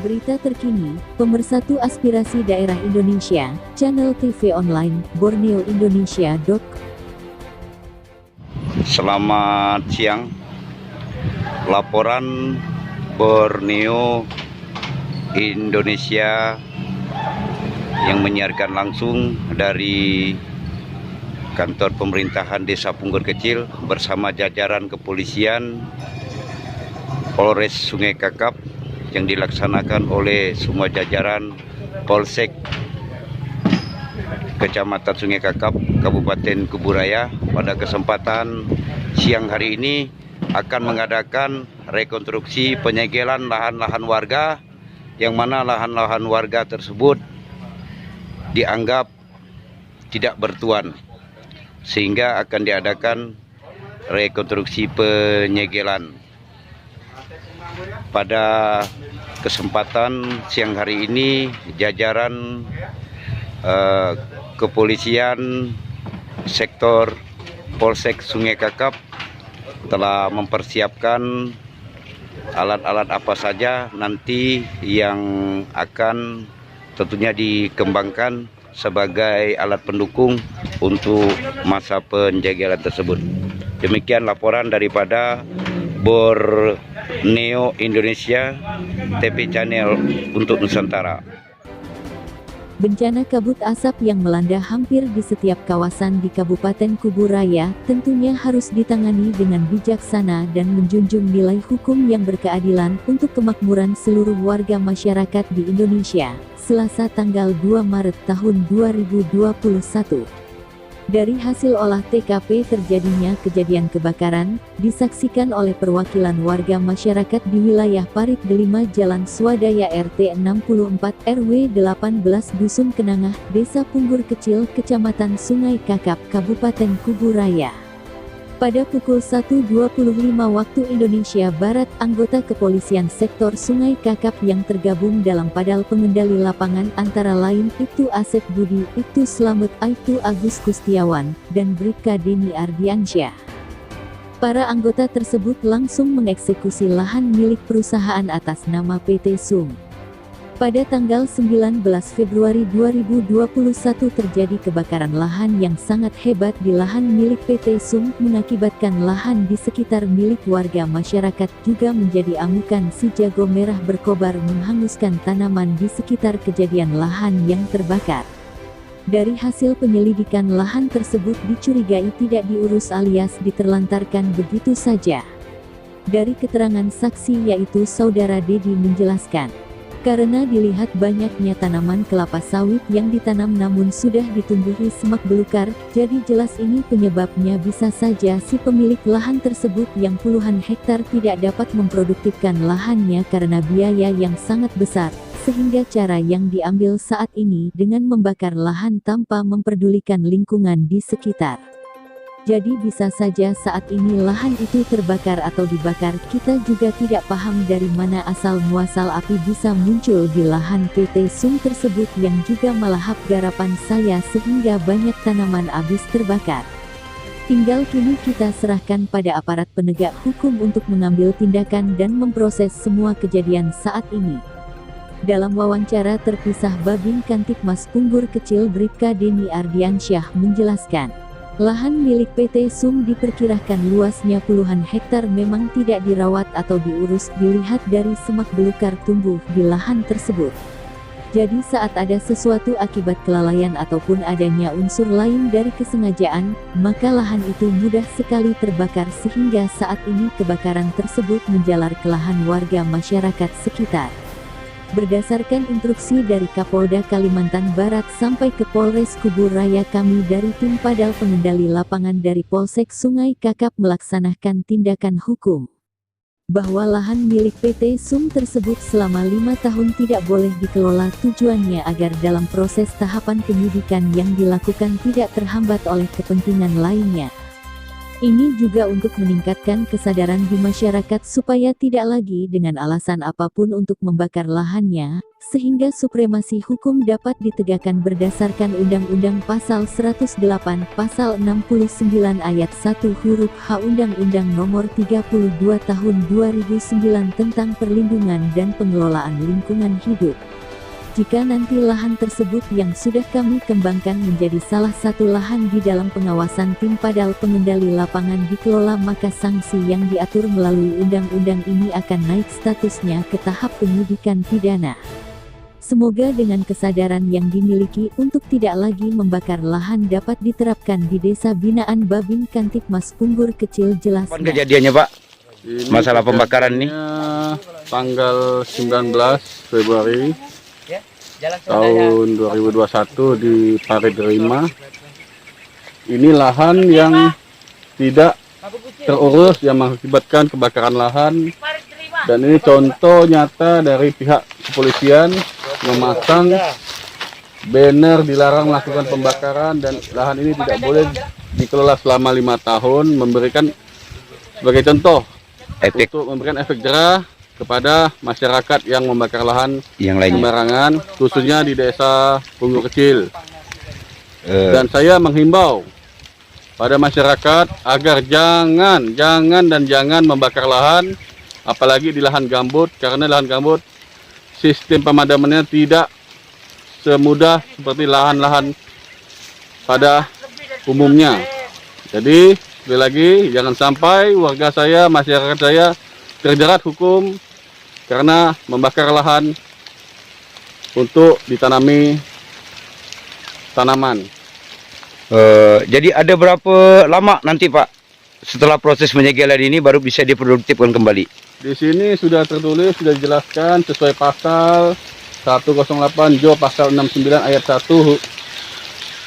Berita terkini, pemersatu aspirasi daerah Indonesia, Channel TV Online, Borneo Indonesia. Selamat siang. Laporan Borneo Indonesia yang menyiarkan langsung dari kantor pemerintahan Desa Punggur Kecil bersama jajaran kepolisian Polres Sungai Kakap yang dilaksanakan oleh semua jajaran Polsek Kecamatan Sungai Kakap, Kabupaten Kuburaya. Pada kesempatan siang hari ini akan mengadakan rekonstruksi penyegelan lahan-lahan warga, yang mana lahan-lahan warga tersebut dianggap tidak bertuan, sehingga akan diadakan rekonstruksi penyegelan. Pada kesempatan siang hari ini, jajaran kepolisian sektor Polsek Sungai Kakap telah mempersiapkan alat-alat apa saja nanti yang akan tentunya dikembangkan sebagai alat pendukung untuk masa penjagaan tersebut. Demikian laporan daripada Borneo Indonesia TV Channel untuk Nusantara. Bencana kabut asap yang melanda hampir di setiap kawasan di Kabupaten Kuburaya tentunya harus ditangani dengan bijaksana dan menjunjung nilai hukum yang berkeadilan untuk kemakmuran seluruh warga masyarakat di Indonesia. Selasa tanggal 2 Maret tahun 2021. Dari hasil olah TKP terjadinya kejadian kebakaran, disaksikan oleh perwakilan warga masyarakat di wilayah Parit Delima Jalan Swadaya RT 64 RW 18 Dusun Kenangah, Desa Punggur Kecil, Kecamatan Sungai Kakap, Kabupaten Kuburaya. Pada pukul 1.25 waktu Indonesia Barat, anggota kepolisian sektor Sungai Kakap yang tergabung dalam Padal Pengendali Lapangan antara lain Ibtu Asep Budi, Ibtu Slamet, Ibtu Agus Kustiawan, dan Bribka Deni Ardiansyah. Para anggota tersebut langsung mengeksekusi lahan milik perusahaan atas nama PT Sum. Pada tanggal 19 Februari 2021 terjadi kebakaran lahan yang sangat hebat di lahan milik PT Sum, mengakibatkan lahan di sekitar milik warga masyarakat juga menjadi amukan si jago merah berkobar menghanguskan tanaman di sekitar kejadian lahan yang terbakar. Dari hasil penyelidikan, lahan tersebut dicurigai tidak diurus alias diterlantarkan begitu saja. Dari keterangan saksi yaitu Saudara Dedi menjelaskan, karena dilihat banyaknya tanaman kelapa sawit yang ditanam namun sudah ditumbuhi semak belukar, jadi jelas ini penyebabnya. Bisa saja si pemilik lahan tersebut yang puluhan hektar tidak dapat memproduktifkan lahannya karena biaya yang sangat besar, sehingga cara yang diambil saat ini dengan membakar lahan tanpa memperdulikan lingkungan di sekitar. Jadi bisa saja saat ini lahan itu terbakar atau dibakar. Kita juga tidak paham dari mana asal muasal api bisa muncul di lahan PT Sum tersebut yang juga melahap garapan saya sehingga banyak tanaman habis terbakar. Tinggal kini kita serahkan pada aparat penegak hukum untuk mengambil tindakan dan memproses semua kejadian saat ini. Dalam wawancara terpisah Babin Kantikmas Punggur Kecil, Bribka Deni Ardiansyah menjelaskan, lahan milik PT Sum diperkirakan luasnya puluhan hektar memang tidak dirawat atau diurus dilihat dari semak belukar tumbuh di lahan tersebut. Jadi saat ada sesuatu akibat kelalaian ataupun adanya unsur lain dari kesengajaan, maka lahan itu mudah sekali terbakar sehingga saat ini kebakaran tersebut menjalar ke lahan warga masyarakat sekitar. Berdasarkan instruksi dari Kapolda Kalimantan Barat sampai ke Polres Kuburaya, kami dari tim Padal Pengendali Lapangan dari Polsek Sungai Kakap melaksanakan tindakan hukum. Bahwa lahan milik PT Sum tersebut selama 5 tahun tidak boleh dikelola, tujuannya agar dalam proses tahapan penyidikan yang dilakukan tidak terhambat oleh kepentingan lainnya. Ini juga untuk meningkatkan kesadaran di masyarakat supaya tidak lagi dengan alasan apapun untuk membakar lahannya, sehingga supremasi hukum dapat ditegakkan berdasarkan Undang-Undang Pasal 108, Pasal 69 Ayat 1 huruf H Undang-Undang Nomor 32 Tahun 2009 tentang Perlindungan dan Pengelolaan Lingkungan Hidup. Jika nanti lahan tersebut yang sudah kami kembangkan menjadi salah satu lahan di dalam pengawasan tim Padal Pengendali Lapangan dikelola, maka sanksi yang diatur melalui undang-undang ini akan naik statusnya ke tahap penyidikan pidana. Semoga dengan kesadaran yang dimiliki untuk tidak lagi membakar lahan dapat diterapkan di Desa Binaan Babin Kantikmas Punggur Kecil. Jelasnya. Kapan kejadiannya, Pak? Ini Masalah pembakaran ini? Tanggal 19 Februari tahun 2021 di Parederima. Ini lahan yang tidak terurus yang mengakibatkan kebakaran lahan, dan ini contoh nyata dari pihak kepolisian memasang banner dilarang melakukan pembakaran, dan lahan ini tidak boleh dikelola selama 5 tahun, memberikan sebagai contoh untuk memberikan efek jerah kepada masyarakat yang membakar lahan Yang lainnya. sembarangan, khususnya di Desa Punggur Kecil. Dan saya menghimbau pada masyarakat agar jangan membakar lahan, apalagi di lahan gambut, karena lahan gambut sistem pemadamannya tidak semudah seperti lahan-lahan pada umumnya. Jadi sekali lagi, jangan sampai warga saya, masyarakat saya terjerat hukum karena membakar lahan untuk ditanami tanaman. Jadi ada berapa lama nanti, Pak, setelah proses penyegelan ini baru bisa diproduktifkan kembali? Di sini sudah tertulis, sudah dijelaskan sesuai pasal 108 Jo pasal 69 ayat 1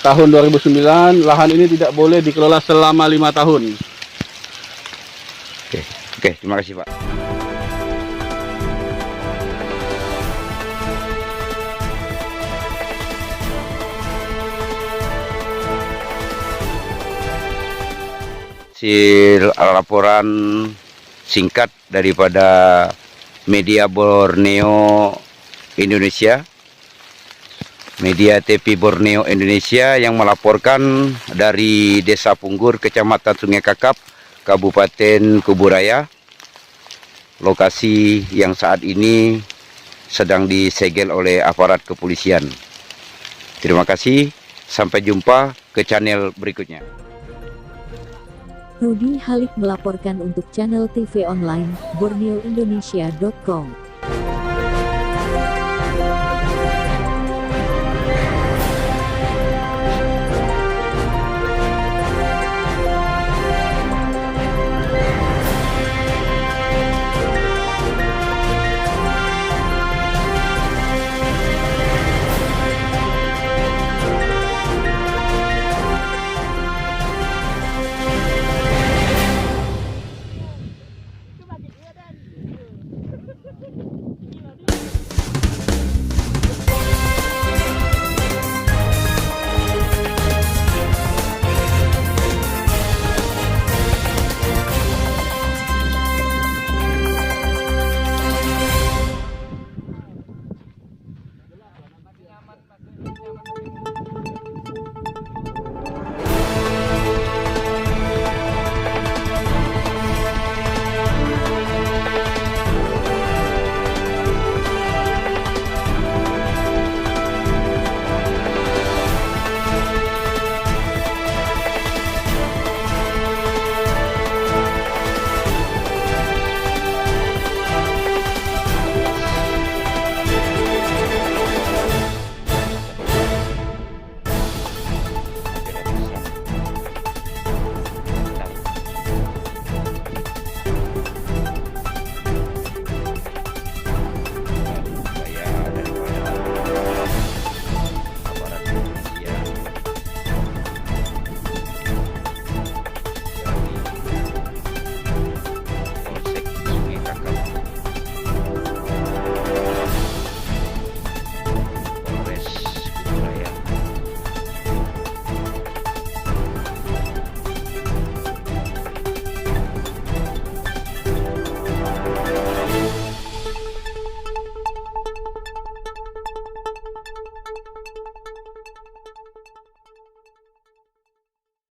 tahun 2009, lahan ini tidak boleh dikelola selama 5 tahun. Oke, terima kasih, Pak. Laporan singkat daripada media Borneo Indonesia, media TV Borneo Indonesia yang melaporkan dari Desa Punggur, Kecamatan Sungai Kakap, Kabupaten Kuburaya, lokasi yang saat ini sedang disegel oleh aparat kepolisian. Terima kasih, sampai jumpa ke channel berikutnya. Rudi Halik melaporkan untuk channel TV online borneoindonesia.com.